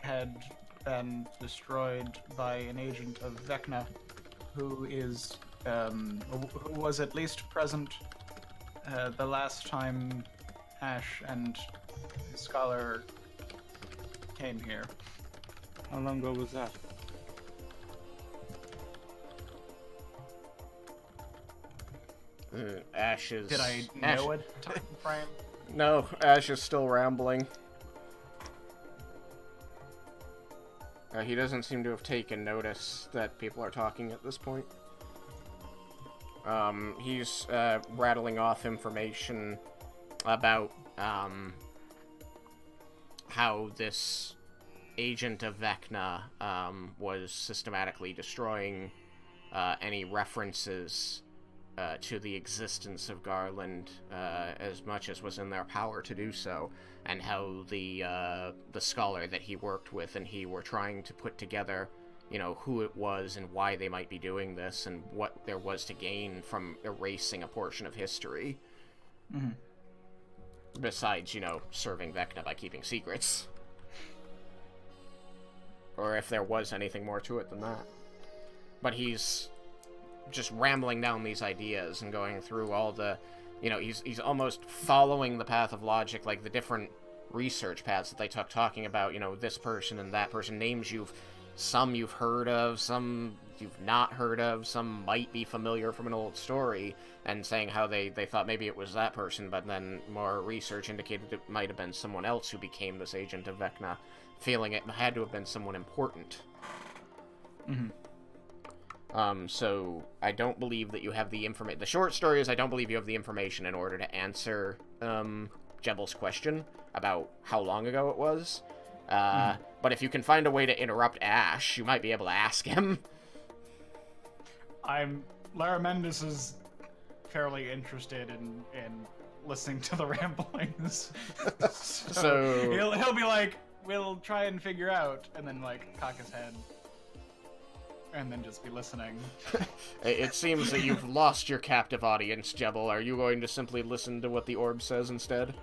had been destroyed by an agent of Vecna, who was at least present the last time Ashe and his scholar came here. How long ago was that? Ashe is... Did I know a time frame? No, Ashe is still rambling. He doesn't seem to have taken notice that people are talking at this point. He's rattling off information about how this agent of Vecna was systematically destroying any references to the existence of Garland as much as was in their power to do so, and how the scholar that he worked with and he were trying to put together, you know, who it was and why they might be doing this and what there was to gain from erasing a portion of history. Mm-hmm. Besides, you know, serving Vecna by keeping secrets. Or if there was anything more to it than that. But he's just rambling down these ideas and going through all the, you know, he's almost following the path of logic, like the different research paths that they took, talking about, you know, this person and that person, names some you've heard of, some you've not heard of, some might be familiar from an old story, and saying how they thought maybe it was that person, but then more research indicated it might have been someone else who became this agent of Vecna, feeling it had to have been someone important. Mm-hmm. So I don't believe that you have the information. The short story is I don't believe you have the information in order to answer Jebel's question about how long ago it was. But if you can find a way to interrupt Ashe, you might be able to ask him. Lara Mendes is fairly interested in listening to the ramblings. so he'll be like, we'll try and figure out, and then like cock his head. And then just be listening. It seems that you've lost your captive audience, Jebel. Are you going to simply listen to what the orb says instead?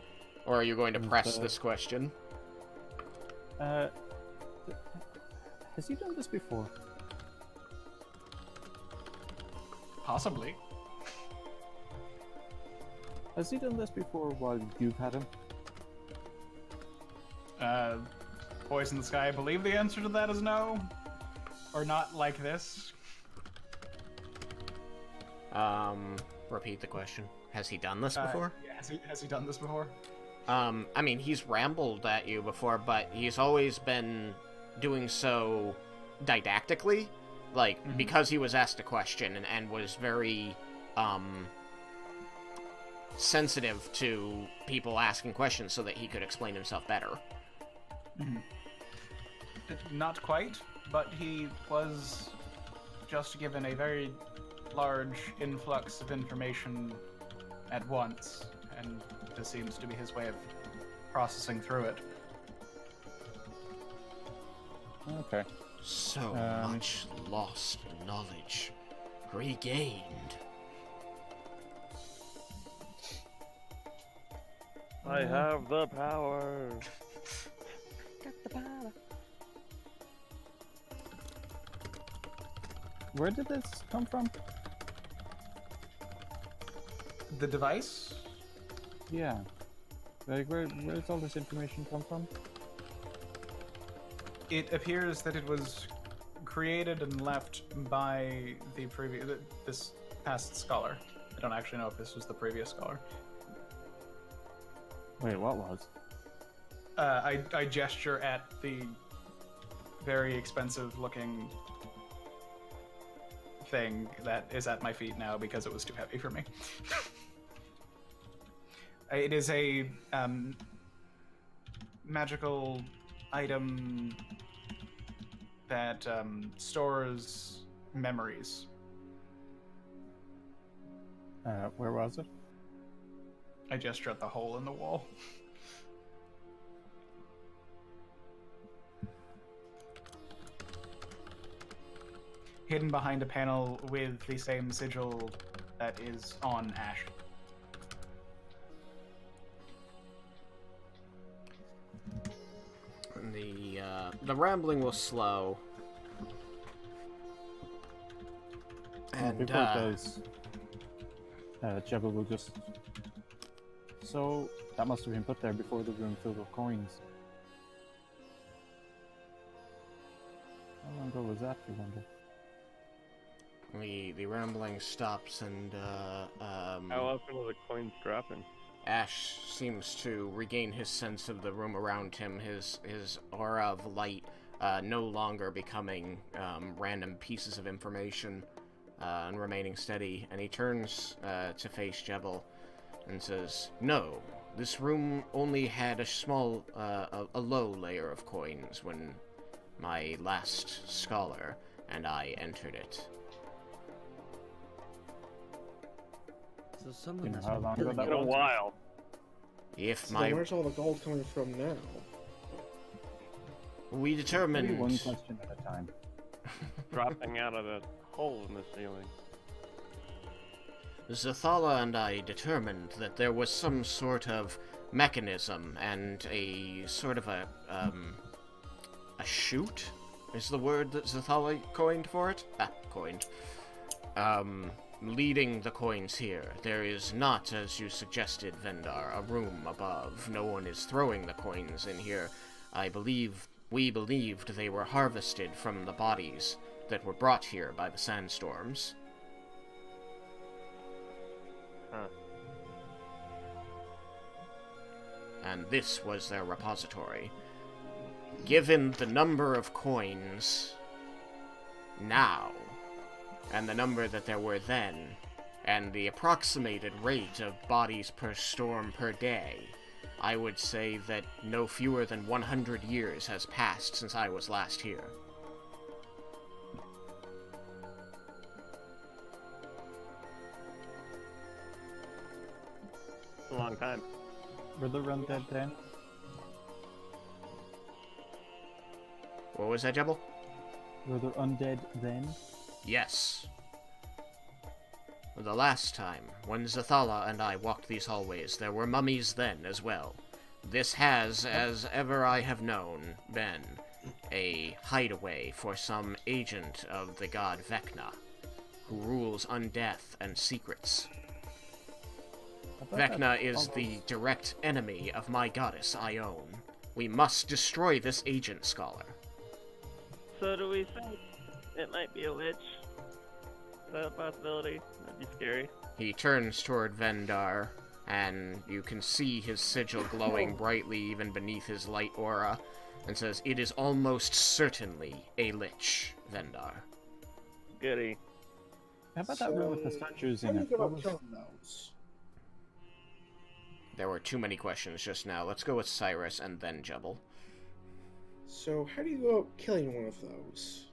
Or are you going to press this question? Has he done this before? Possibly. Has he done this before while you've had him? Voice in the Sky, I believe the answer to that is no. Or not like this. Repeat the question. Has he done this before? Yeah, has he done this before? I mean, he's rambled at you before, but he's always been doing so didactically. Like, because he was asked a question and was very, sensitive to people asking questions so that he could explain himself better. Mm-hmm. Not quite, but he was just given a very large influx of information at once, and this seems to be his way of processing through it. Okay. So much lost knowledge regained. I have the power. Got the power. Where did this come from? The device? Yeah. Like, where does all this information come from? It appears that it was created and left by this past scholar. I don't actually know if this was the previous scholar. Wait, what was? I gesture at the very expensive-looking thing that is at my feet now because it was too heavy for me. It is a magical item that stores memories. Where was it? I gesture at the hole in the wall. Hidden behind a panel with the same sigil that is on Ashe. The The rambling will slow. And, before it does, Jebba will just... So, that must have been put there before the room filled with coins. How long ago was that, you wonder? the rambling stops, and, How often are the coins dropping? Ashe seems to regain his sense of the room around him, his aura of light no longer becoming random pieces of information and remaining steady, and he turns to face Jebel and says, "No, this room only had a small, a low layer of coins when my last scholar and I entered it." So someone You know has how been long ago killing that In a you. was? while. If So my... where's all the gold coming from now? We Maybe determined... one question at a time. Dropping out of the hole in the ceiling. Zathala and I determined that there was some sort of mechanism and a sort of a chute is the word that Zathala coined for it? Coined. Leading the coins here. There is not, as you suggested, Vendar, a room above. No one is throwing the coins in here. We believed they were harvested from the bodies that were brought here by the sandstorms. Huh. And this was their repository. Given the number of coins now, and the number that there were then, and the approximated rate of bodies per storm per day, I would say that no fewer than 100 years has passed since I was last here. It's a long time. Were the undead then? What was that, Jebel? Were there undead then? Yes. The last time, when Zathala and I walked these hallways, there were mummies then as well. This has, as ever I have known, been a hideaway for some agent of the god Vecna, who rules undeath and secrets. Vecna is the direct enemy of my goddess Ione. We must destroy this agent, Scholar. So do we think it might be a lich? Is that a possibility? That'd be scary. He turns toward Vendar, and you can see his sigil glowing brightly even beneath his light aura, and says, "It is almost certainly a lich, Vendar." Goody. How about that room with the statues How in do you it? go What about was... killing those? There were too many questions just now. Let's go with Cyrus and then Jebel. So how do you go about killing one of those?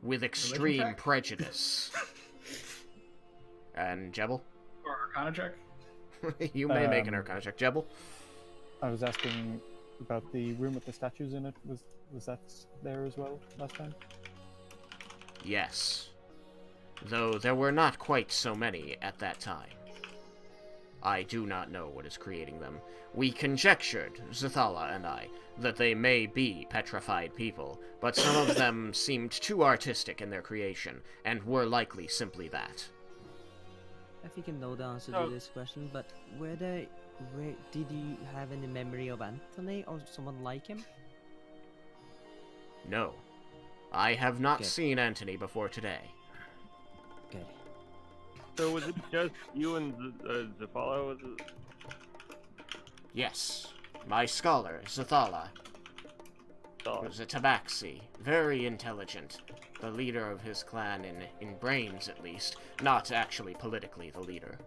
With extreme check? prejudice. And Jebel? Or Arcana check? You may make an Arcana check. Jebel? I was asking about the room with the statues in it. Was that there as well last time? Yes. Though there were not quite so many at that time. I do not know what is creating them. We conjectured, Zathala and I, that they may be petrified people, but some of them seemed too artistic in their creation, and were likely simply that. I think I know the answer Oh. to this question, but where did you have any memory of Anthony or someone like him? No. I have not Okay. seen Antony before today. Good. So was it just you and Zafala? Was it? Yes. My scholar, Zathala, was a tabaxi, very intelligent, the leader of his clan in brains at least, not actually politically the leader.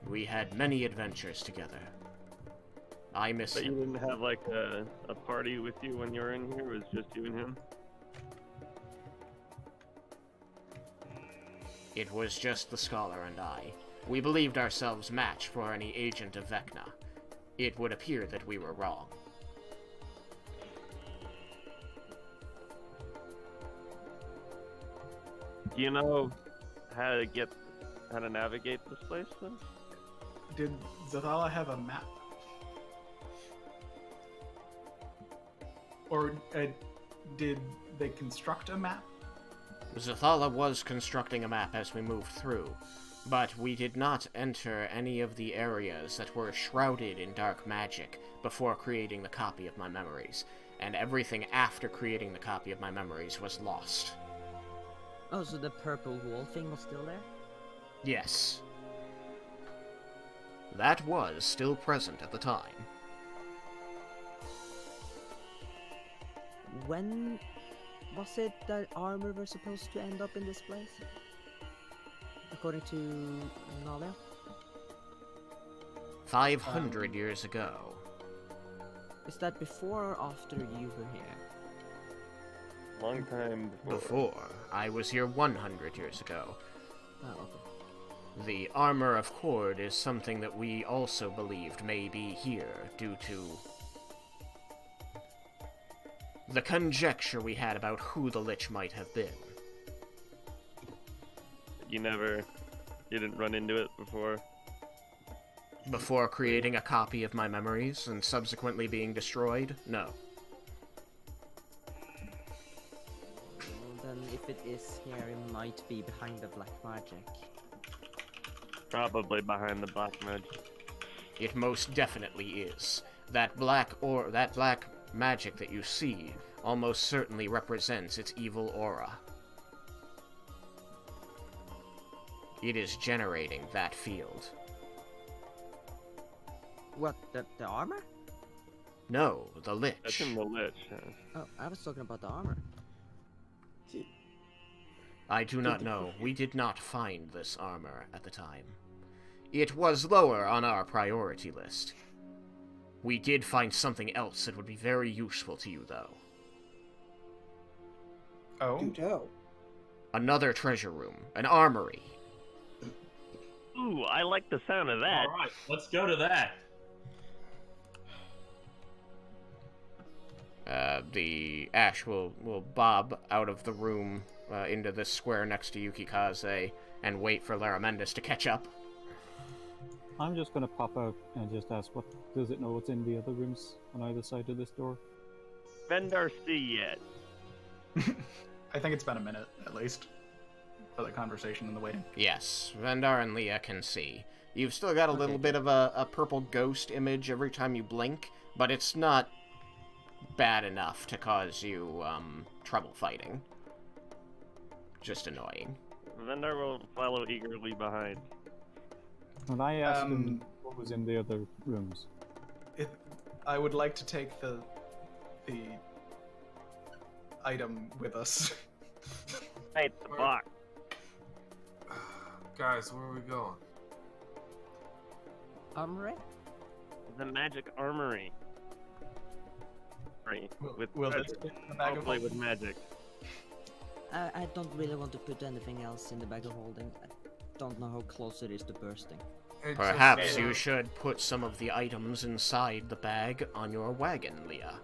We had many adventures together. I miss But you him. didn't have like a party with you when you were in here? It was just you and him? It was just the scholar and I. We believed ourselves match for any agent of Vecna. It would appear that we were wrong. Do you know how to navigate this place then? Did Zathala have a map? Or did they construct a map? Zathala was constructing a map as we moved through, but we did not enter any of the areas that were shrouded in dark magic before creating the copy of my memories, and everything after creating the copy of my memories was lost. Oh, so the purple wall thing was still there? Yes. That was still present at the time. When was it that armor were supposed to end up in this place? According to Nalia? 500 years ago. Is that before or after you were here? Long time before. Before. I was here 100 years ago. Oh, okay. The armor of Cord is something that we also believed may be here due to the conjecture we had about who the Lich might have been. You didn't run into it before? Before creating a copy of my memories and subsequently being destroyed? No. Well, then if it is here, it might be behind the black magic. Probably behind the black magic. It most definitely is. That black magic that you see almost certainly represents its evil aura. It is generating that field. What, the armor? No, the Lich. That's in the Lich. Oh, I was talking about the armor. I do not know. We did not find this armor at the time. It was lower on our priority list. We did find something else that would be very useful to you, though. Oh? Do tell. Another treasure room. An armory. Ooh, I like the sound of that. Alright, let's go to that. The Ashe will bob out of the room into this square next to Yukikaze and wait for Laramendus to catch up. I'm just gonna pop out and just ask, what does it know what's in the other rooms on either side of this door? Vendar see yet? I think it's been a minute, at least, for the conversation and the waiting. Yes, Vendar and Leah can see. You've still got a little bit of a purple ghost image every time you blink, but it's not bad enough to cause you trouble fighting. Just annoying. Vendar will follow eagerly behind. When I asked him what was in the other rooms, I would like to take the item with us. Hey, it's the box. Guys, where are we going? Armory? The magic armory. Right. With Will this fit in the bag of hopefully holding? with magic. I don't really want to put anything else in the bag of holding. I don't know how close it is to bursting. Hey, Perhaps just, you should put some of the items inside the bag on your wagon, Leah.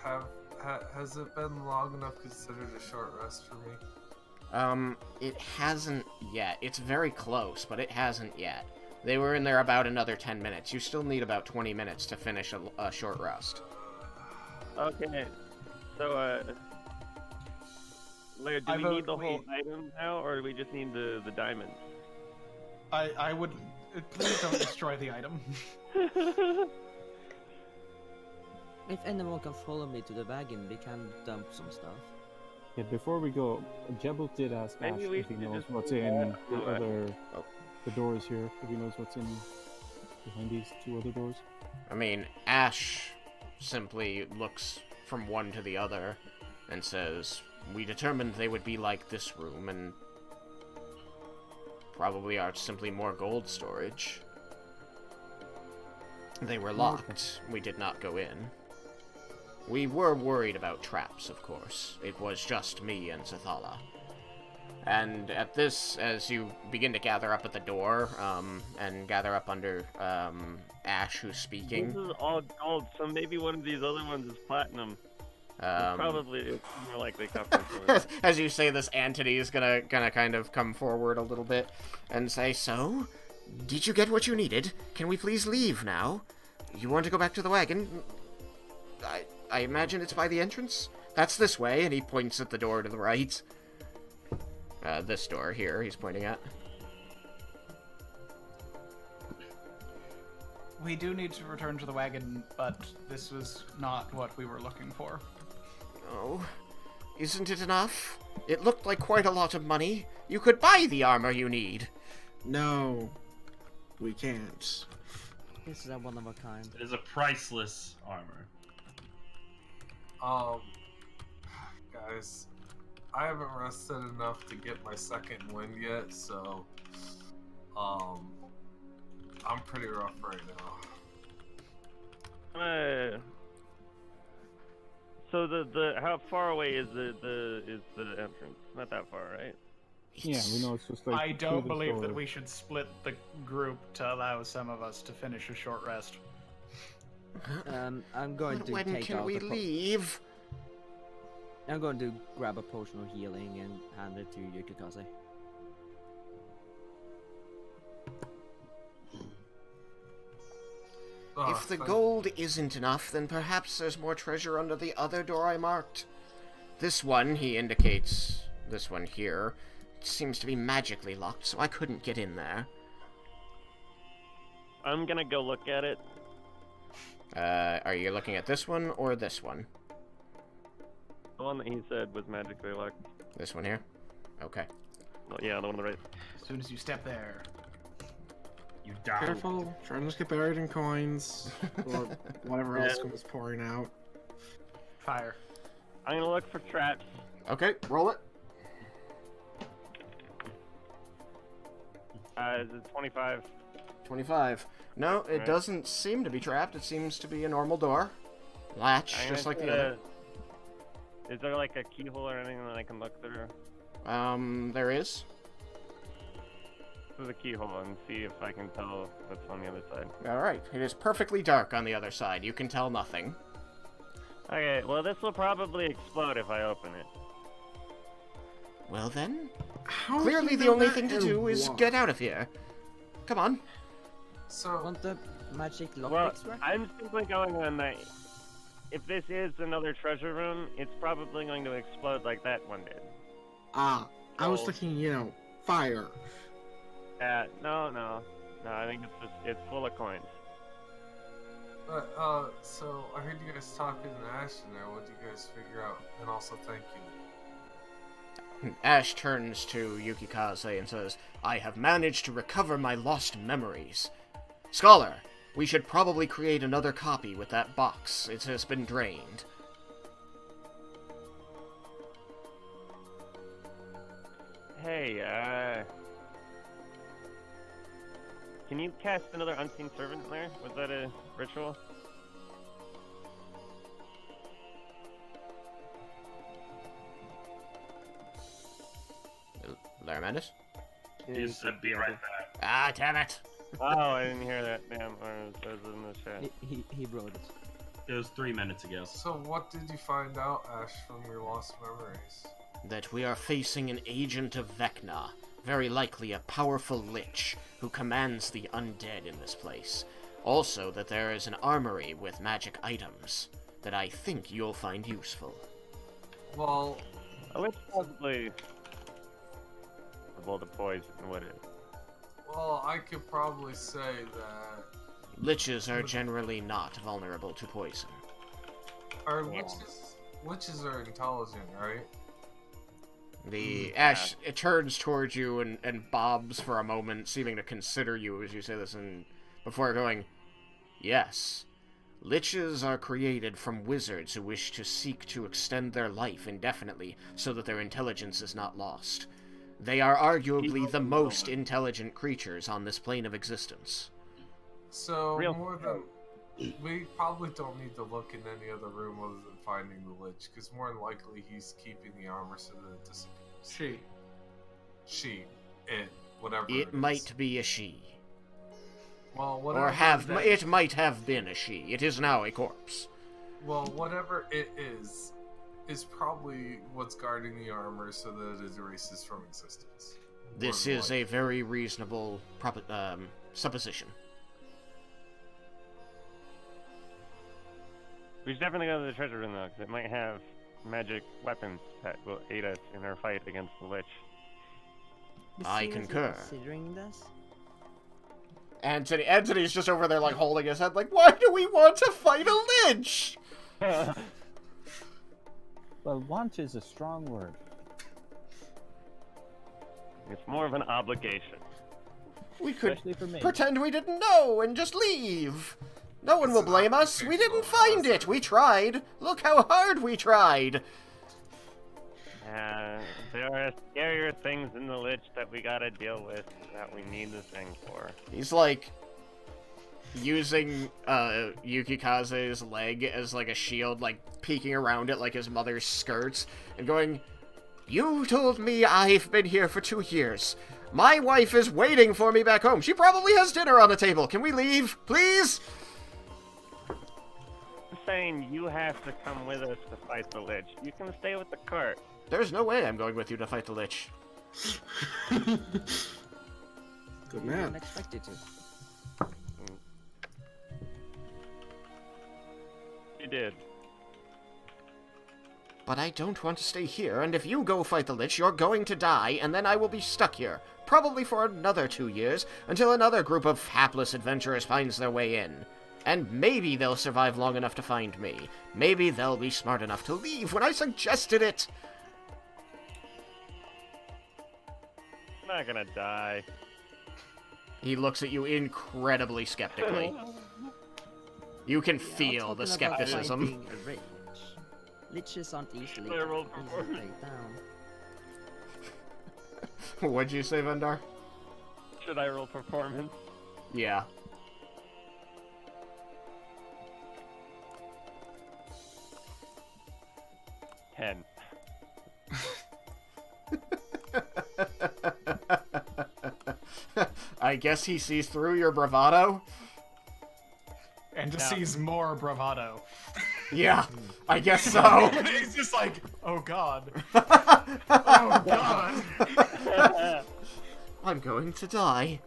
Has it been long enough considered a short rest for me? It hasn't yet. It's very close, but it hasn't yet. They were in there about another 10 minutes. You still need about 20 minutes to finish a short rest. Okay. So, Leia, do we need the whole item now, or do we just need the diamonds? I would... Please don't destroy the item. If anyone can follow me to the wagon, we can dump some stuff. yeah, before we go, Jebel did ask Maybe Ash we if he should knows just what's do in that. the other, Oh. the doors here, if he knows what's in behind these two other doors. I mean, Ashe simply looks from one to the other and says, "We determined they would be like this room, and probably are simply more gold storage. They were locked. We did not go in. We were worried about traps, of course. It was just me and Zathala. And at this, as you begin to gather up at the door, and gather up under Ashe, who's speaking. This is all gold, so maybe one of these other ones is platinum. Probably it's more likely come from someone. As you say this, Antony is gonna kind of come forward a little bit and say, "So, did you get what you needed? Can we please leave now? You want to go back to the wagon? I imagine it's by the entrance? That's this way, and he points at the door to the right. This door here, he's pointing at. We do need to return to the wagon, but this was not what we were looking for. Oh, isn't it enough? It looked like quite a lot of money. You could buy the armor you need. No, we can't. This is a one of a kind. It is a priceless armor. Guys, I haven't rested enough to get my second wind yet, so I'm pretty rough right now. So the how far away is the entrance? Not that far, right? Yeah, we know it's just like. I through don't this believe door. that we should split the group to allow some of us to finish a short rest. I'm going to When take can out we the leave? I'm going to grab a potion of healing and hand it to Yukikaze. If the gold isn't enough, then perhaps there's more treasure under the other door I marked. This one, he indicates, this one here, seems to be magically locked, so I couldn't get in there. I'm gonna go look at it. Are you looking at this one or this one? The one that he said was magically locked. This one here? Okay. Well, yeah, the one on the right. As soon as you step there. You die. Careful, try not to get buried in coins or whatever else comes pouring out. Fire. I'm gonna look for traps. Okay, roll it. Is it 25? 25. No, it Alright. doesn't seem to be trapped. It seems to be a normal door. Latch, I'm just gonna like the try other. Is there like a keyhole or anything that I can look through? There is. Through the keyhole and see if I can tell what's on the other side. Alright, it is perfectly dark on the other side. You can tell nothing. Okay, well this will probably explode if I open it. Well then, How do clearly you the know only that thing to and do is why? get out of here. Come on. So, Want the magic Well, lockpicks work? I'm simply going on that if this is another treasure room, it's probably going to explode like that one did. I was Oh. thinking, fire. No, I think it's full of coins. but, so I heard you guys talking to Ashe in there. What did you guys figure out? And also, thank you. Ashe turns to Yukikaze and says, I have managed to recover my lost memories. Scholar, we should probably create another copy with that box. It has been drained. Hey, can you cast another unseen servant in there? Was that a ritual? Laramandus? He said, be right back. Ah, damn it. Oh, I didn't hear that. Damn, it was in the chat. He wrote it. It was 3 minutes ago. So, what did you find out, Ashe, from your lost memories? That we are facing an agent of Vecna, very likely a powerful lich, who commands the undead in this place. Also, that there is an armory with magic items that I think you'll find useful. Well, Oh, it's probably able to poison, would it? I could probably say that Liches are generally not vulnerable to poison. our Yeah. witches are intelligent, right? The Ashe, it turns towards you and bobs for a moment, seeming to consider you as you say this, and before going, yes. Liches are created from wizards who wish to seek to extend their life indefinitely so that their intelligence is not lost. They are arguably the most intelligent creatures on this plane of existence. So, Real- more than... We probably don't need to look in any other room other than finding the Lich, because more than likely he's keeping the armor so that it disappears. She. It. Whatever it It is. might be a she. Well, whatever It might have been a she. It is now a corpse. Well, whatever it is probably what's guarding the armor so that it erases from existence. This More than is a very reasonable supposition. We should definitely go to the treasure room though, because it might have magic weapons that will aid us in our fight against the Lich. I Seriously concur. Considering this? Anthony's just over there, like, holding his head, like, why do we want to fight a Lich? Well, want is a strong word. It's more of an obligation. We could Especially for me. pretend we didn't know and just leave. No one will blame us. We didn't find it. We tried. Look how hard we tried. There are scarier things in the Lich that we gotta deal with that we need the thing for. He's like using Yukikaze's leg as like a shield, like peeking around it like his mother's skirts, and going, "You told me I've been here for 2 years. My wife is waiting for me back home. She probably has dinner on the table. Can we leave, please?" I'm saying you have to come with us to fight the Lich. You can stay with the cart. There's no way I'm going with you to fight the Lich. Good I man. didn't expect you to. You did. But I don't want to stay here, and if you go fight the Lich, you're going to die, and then I will be stuck here. Probably for another 2 years, until another group of hapless adventurers finds their way in. And maybe they'll survive long enough to find me. Maybe they'll be smart enough to leave when I suggested it. I'm not gonna die. He looks at you incredibly skeptically. You can Yeah, feel the talking about skepticism. finding a lich. Liches aren't easily I rolled for take down. What'd you say, Vendar? Should I roll performance? Yeah. Ten. I guess he sees through your bravado? And just Yeah. sees more bravado. Yeah, I guess so. He's just like, oh god. Oh god. I'm going to die.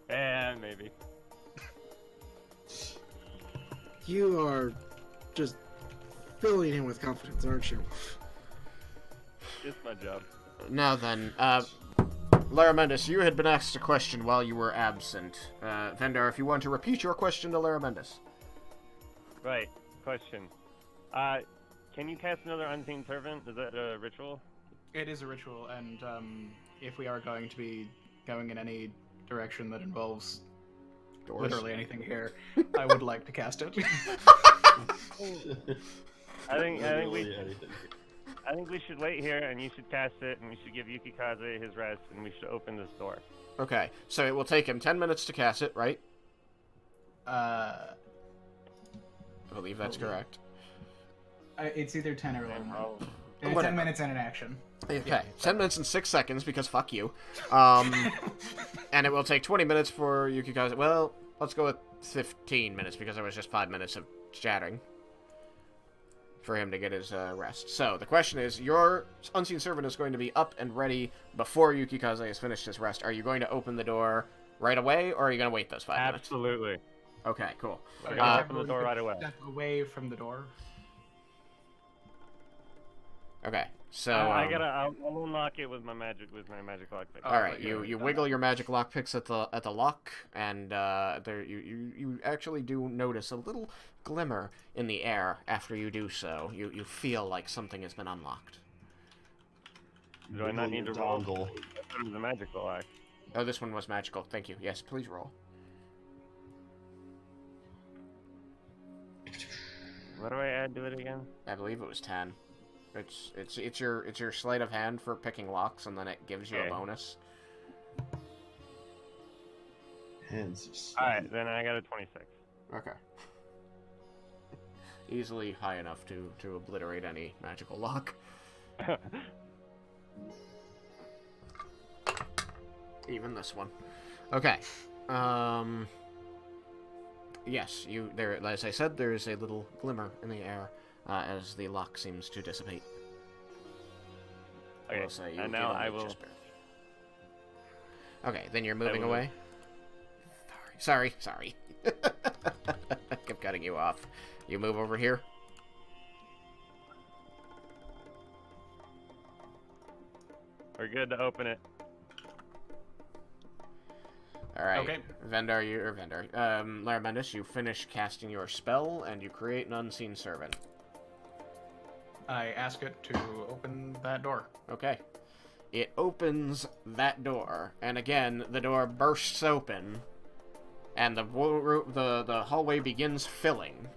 And maybe. You are just filling him with confidence, aren't you? It's my job. Now then, Laramendus, you had been asked a question while you were absent. Vendar, if you want to repeat your question to Laramendus. Right. Question. Can you cast another unseen servant? Is that a ritual? It is a ritual, and if we are going to be going in any direction that involves Doors. literally anything here, I would like to cast it. I think we should wait here, and you should cast it, and we should give Yukikaze his rest, and we should open this door. Okay, so it will take him 10 minutes to cast it, right? I believe that's correct. It's either 10 or 11. Oh, It's Whatever. 10 minutes and an action. Okay, Yeah. 10 minutes and 6 seconds, because fuck you. And it will take 20 minutes for Yukikaze. Well, let's go with 15 minutes, because there was just 5 minutes of chatting for him to get his rest. So, the question is, your Unseen Servant is going to be up and ready before Yukikaze has finished his rest. Are you going to open the door right away, or are you going to wait those 5 minutes? absolutely. Okay, cool. We're gonna open the Everyone door could right away. Step away from the door. Okay, so... I'll unlock it with my magic lockpick. Oh, Alright, yeah, you done wiggle that. your magic lockpicks at the lock, and there you actually do notice a little glimmer in the air after you do so. You feel like something has been unlocked. Do I not need to roll? The magical lock. Oh, this one was magical. Thank you. Yes, please roll. What do I add to it again? I believe it was 10. It's your sleight of hand for picking locks, and then it gives you Okay. a bonus. Alright, then I got a 26. Okay. Easily high enough to obliterate any magical lock. Even this one. Okay. Yes, as I said, there is a little glimmer in the air as the lock seems to dissipate. Okay, We'll say you and now get I only will... just barely. Okay, then you're moving will away. Sorry. I've got setting you off. You move over here. We're good to open it. Alright. Okay. Laramentis, you finish casting your spell, and you create an unseen servant. I ask it to open that door. Okay. It opens that door, and again, the door bursts open, and the hallway begins filling.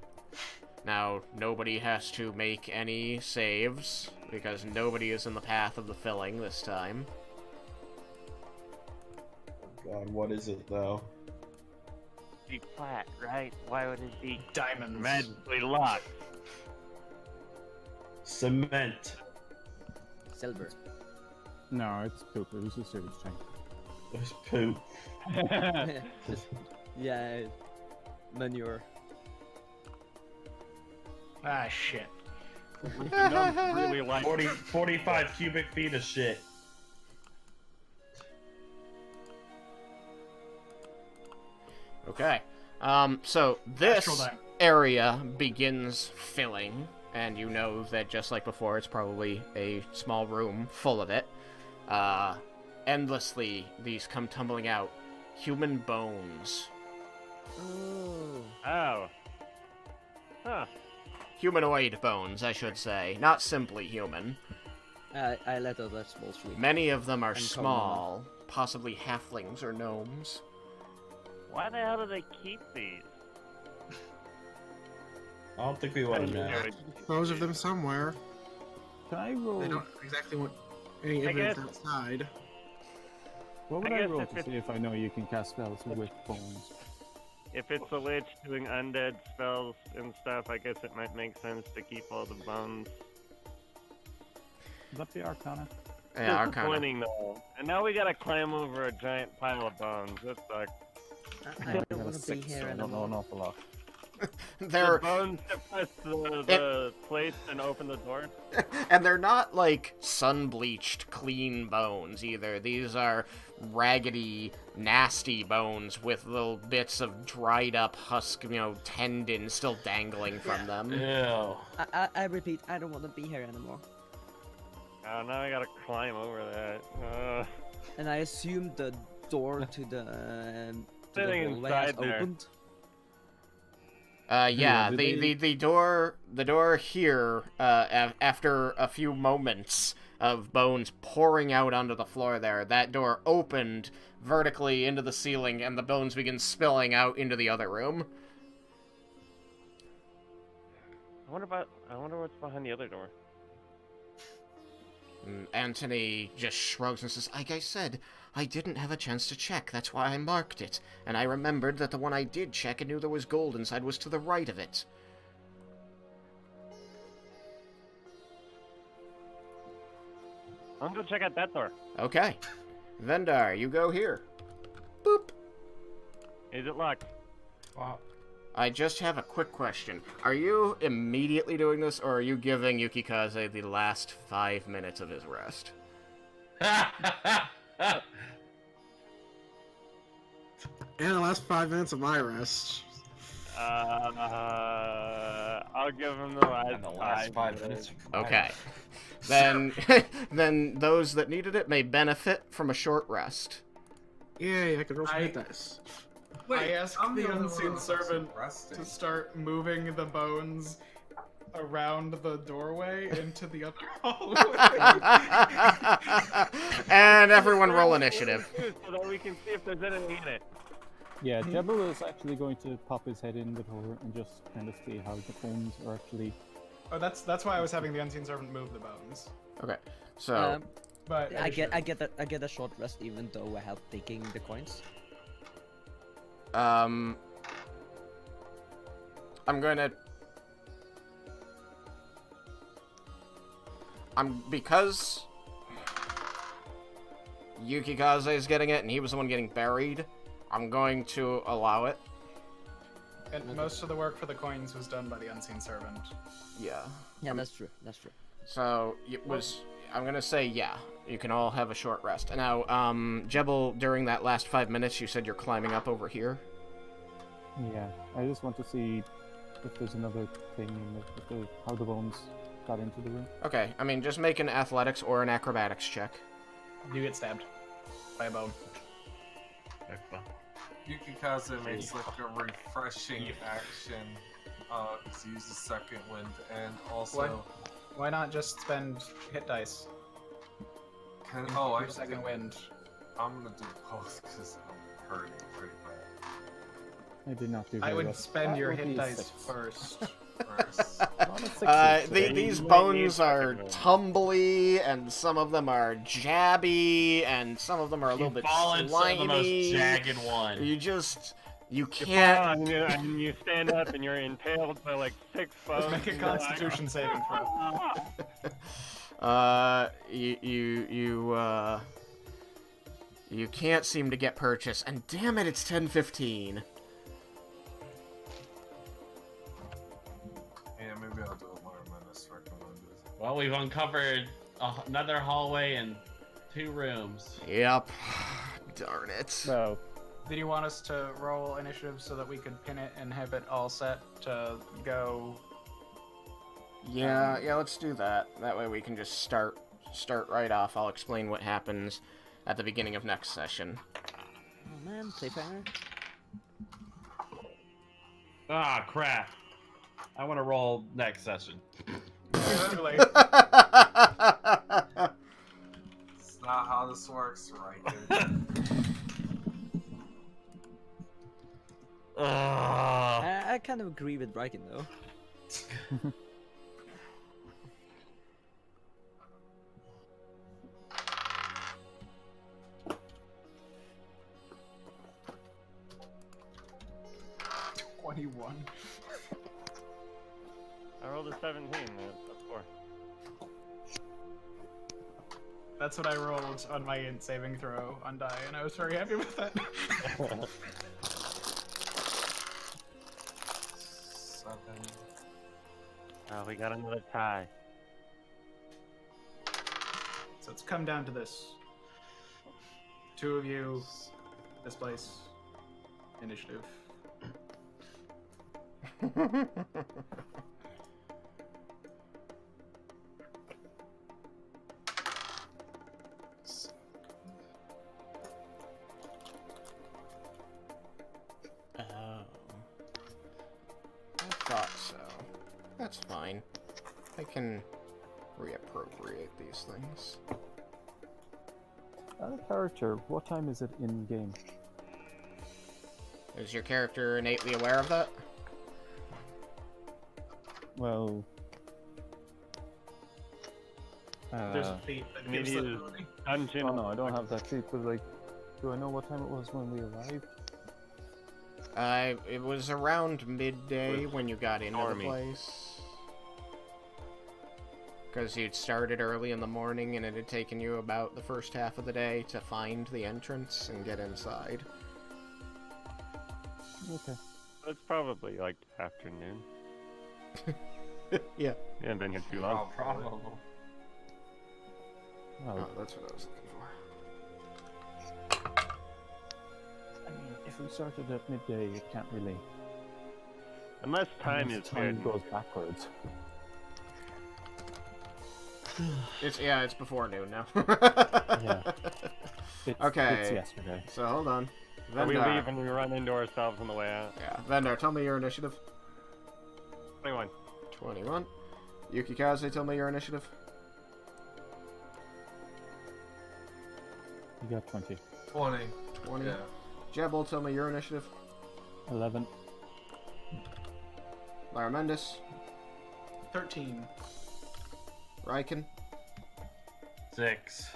Now, nobody has to make any saves, because nobody is in the path of the filling this time. God, what is it though? Be flat, right? Why would it be Diamonds. magically locked? Cement. Silver. No, it's poop. It was a sewage tank. It was poop. Yeah, manure. Ah, shit. Really like 45 cubic feet of shit. Okay. So this Astral Dime. area begins filling, and you know that just like before, it's probably a small room full of it. Endlessly, these come tumbling out. Human bones. Oh. Oh. Huh. Humanoid bones, I should say. Not simply human. I let out that small shriek. Many of them are Uncommon. small, possibly halflings or gnomes. Why the hell do they keep these? I don't think we want to know. Dispose of them somewhere. Can I roll? They don't exactly want any I evidence guess- outside. What would I I guess roll if to it's- see if I know you can cast spells with bones? If it's a lich doing undead spells and stuff, I guess it might make sense to keep all the bones. Would that be Arcana? Yeah, Arcana. Disappointing though. And now we gotta climb over a giant pile of bones. That sucks. I got don't a want to be 6, here so I don't know anymore. an awful lot. They're The bones that press the place and open the door. and they're not like sun-bleached clean bones either. These are raggedy, nasty bones with little bits of dried up husk, tendon still dangling from them. Ew. I repeat, I don't want to be here anymore. Oh, now I gotta climb over that. And I assume the door to the Sitting hallway has inside there. opened. Yeah, did the door here, after a few moments of bones pouring out onto the floor there, that door opened vertically into the ceiling, and the bones begin spilling out into the other room. I wonder what's behind the other door. Anthony just shrugs and says, like I said, I didn't have a chance to check, that's why I marked it. And I remembered that the one I did check and knew there was gold inside was to the right of it. I'm gonna check out that door. Okay. Vendar, you go here. Boop. Is it locked? Wow. I just have a quick question. Are you immediately doing this, or are you giving Yukikaze the last 5 minutes of his rest? And the last 5 minutes of my rest. I'll give him the last, And the last 5 minutes. Okay. Then, then those that needed it may benefit from a short rest. Yay, I could roll some hit dice. I asked the unseen servant to start moving the bones around the doorway into the other hallway. And everyone roll initiative. So that we can see if there's anything in it. Yeah, Jebel is actually going to pop his head in the door and just kind of see how the bones are actually. Oh, that's why I was having the unseen servant move the bones. Okay, so But I get a short rest even though I help taking the coins. I'm because Yukikaze is getting it and he was the one getting buried, I'm going to allow it. And most of the work for the coins was done by the unseen servant. Yeah. Yeah, that's true. That's true. So I'm gonna say yeah. You can all have a short rest. Now, Jebel, during that last 5 minutes, you said you're climbing up over here. Yeah, I just want to see if there's another thing, how the bones got into the room. Okay, I mean, just make an athletics or an acrobatics check. You get stabbed by a bone. Yukikaze makes like a refreshing action to use the second wind, and also Why not just spend hit dice? I second wind. I'm gonna do both because I'm hurting pretty bad. I did not do I very would well. spend That your would hit be a dice 6. first. Not a 6, These You might bones need are second wind. tumbly, and some of them are jabby, and some of them are a little bit fall into slimy. the most jagged one. You You can't. fall and you stand up and you're impaled by like 6 bones. Make a and you're like, Constitution saving throw. You can't seem to get purchase, and damn it, it's 10:15. Yeah, maybe I'll do a more menace recommended. Well, we've uncovered another hallway and 2 rooms. Yep. Darn it. So, Did you want us to roll initiative so that we could pin it and have it all set to go? Yeah, let's do that. That way we can just start right off. I'll explain what happens at the beginning of next session. Oh man, play fair. Ah, crap. I want to roll next session. Too late. It's not how this works, Raiken. I kind of agree with Raiken though. I rolled a 17. That's a 4. That's what I rolled on my int saving throw on die, and I was very happy with that. 7. Oh, we got another tie. So it's come down to this. 2 of you, this place, initiative. I thought so. That's fine. I can reappropriate these things. out of character, what time is it in game? Is your character innately aware of that? Well, There's a feat that gives maybe that it is ability. dungeon. oh no, I don't have that feat, but like, do I know what time it was when we arrived? It was around midday when you got into the Stormy. place. Because you'd started early in the morning and it had taken you about the first half of the day to find the entrance and get inside. Okay. It's probably like afternoon. Yeah. You haven't been here too long. Probably. Well, Oh, that's what I was looking for. I mean, if we started at midday, it can't really. Unless time unless is time weird. goes backwards. It's before noon now. Yeah. It's Okay. yesterday. So hold on. Or we Vendar. leave and we run into ourselves on the way out. Yeah, Vendar, tell me your initiative. 21. 21. Yukikaze, tell me your initiative. You got 20. 20. 20. Yeah. Jebel, tell me your initiative. 11. Larmendis. 13. Raiken. 6.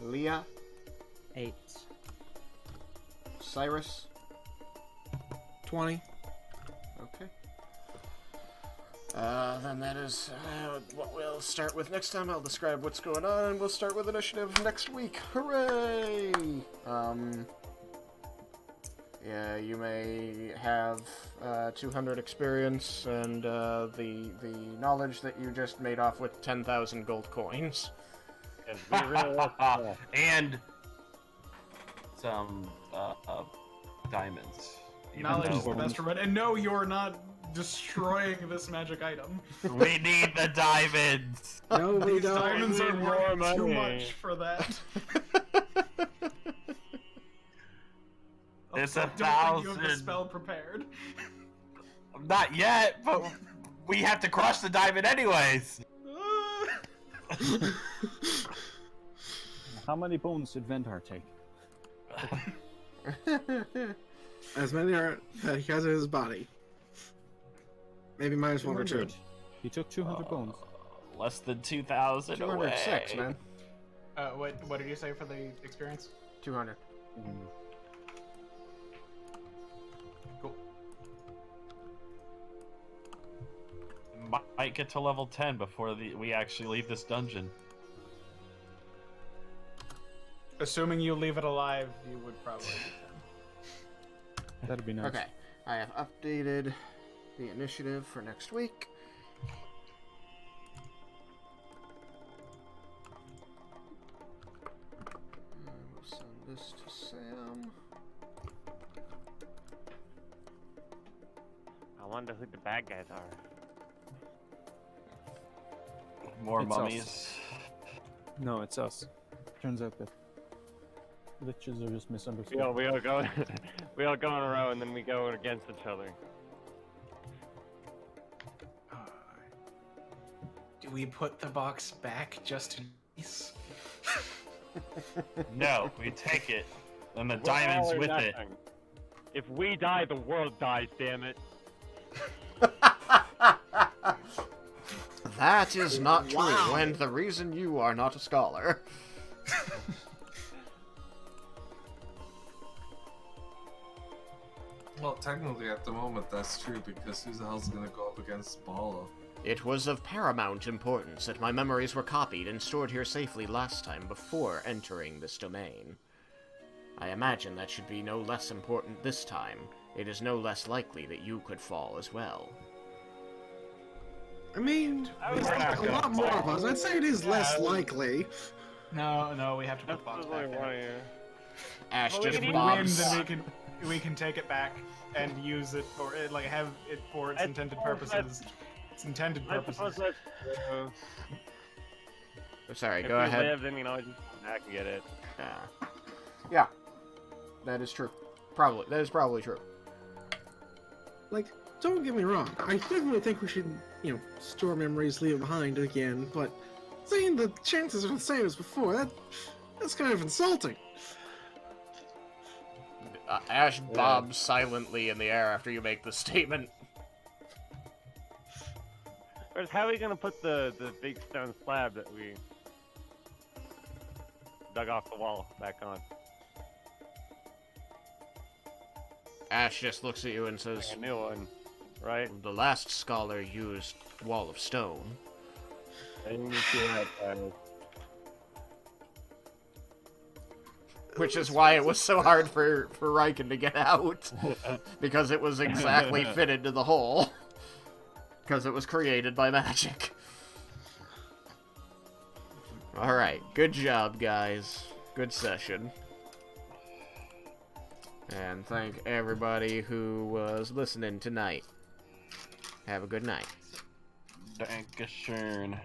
Leah. 8. Cyrus. 20. Okay. Then that is what we'll start with next time. I'll describe what's going on, and we'll start with initiative next week. Hooray! Yeah, you may have 200 experience and the knowledge that you just made off with 10,000 gold coins. And we realize And some diamonds Knowledge is the though- best reward. And no, you're not destroying this magic item. We need the diamonds. No, we These don't. diamonds are More worth too money. much for that. It's Also, a I don't think you have the 1,000. spell prepared. Not yet, but we have to crush the diamond anyways. How many bones did Vendar take? As many are that he has in his body. Maybe minus 1 or 2. 200. He took 200 bones. Less than 2,000 206, away. man. What did you say for the experience? 200. Cool. Might get to level 10 before we actually leave this dungeon. Assuming you leave it alive, you would probably. That'd be nice. Okay, I have updated the initiative for next week. And we'll send this to Sam. I wonder who the bad guys are. More It's mummies. us. No, it's us. Turns out that liches are just misunderstood. We all go, we all go in a row, and then we go against each other. Do we put the box back just in case? No, we take it. And the We're diamond's all or with it. nothing. If we die, the world dies. Damn it! That is not true, Wow. and the reason you are not a scholar. Well, technically at the moment that's true because who the hell's gonna go up against Bala? It was of paramount importance that my memories were copied and stored here safely last time before entering this domain. I imagine that should be no less important this time. It is no less likely that you could fall as well. I mean, I was there's not a gonna lot more of fall. us. I'd say it is less likely. No, we have to put the box That's back only there. one here. Ash Well, just If we win, bobs. then we can take it back and use it, or like have it for its I intended suppose purposes. Its intended I suppose purposes. that's Sorry, if go we ahead. live, then I just come back and get it. Yeah, that is true. That is probably true. Like, don't get me wrong. I definitely think we should, store memories, leave it behind again. But saying the chances are the same as before, that's kind of insulting. Ash bobs silently in the air after you make the statement. Whereas, how are we gonna put the big stone slab that we dug off the wall back on? Ash just looks at you and says, A new one, right? "The last scholar used wall of stone." I didn't even see that. Which is why it was so hard for Raiken to get out. Because it was exactly fitted to the hole. Because it was created by magic. Alright, good job, guys. Good session. And thank everybody who was listening tonight. Have a good night. Dankeschön.